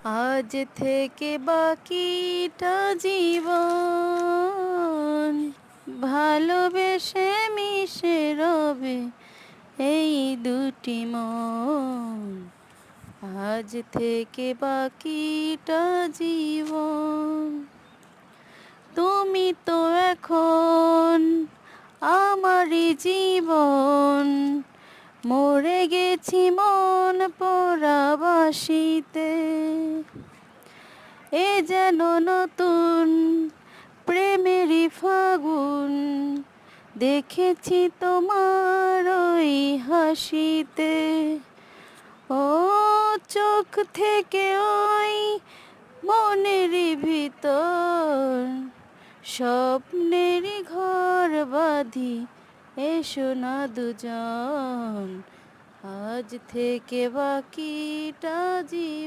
আজ থেকে বাকিটা জীবন ভালোবেসে মিশে রবে এই দুটি মন। আজ থেকে বাকিটা জীবন। তুমি তো এখন আমারই জীবন, মরে গেছি মন পোড়াবাসিতে। এ যেন নতুন প্রেমেরই ফাগুন, দেখেছি তোমার ওই হাসিতে। ও চোখ থেকে ওই মনেরই ভিতর স্বপ্নেরই ঘর বাঁধি, এসো না দুজন। আজ থেকে বাকিটা জীবন।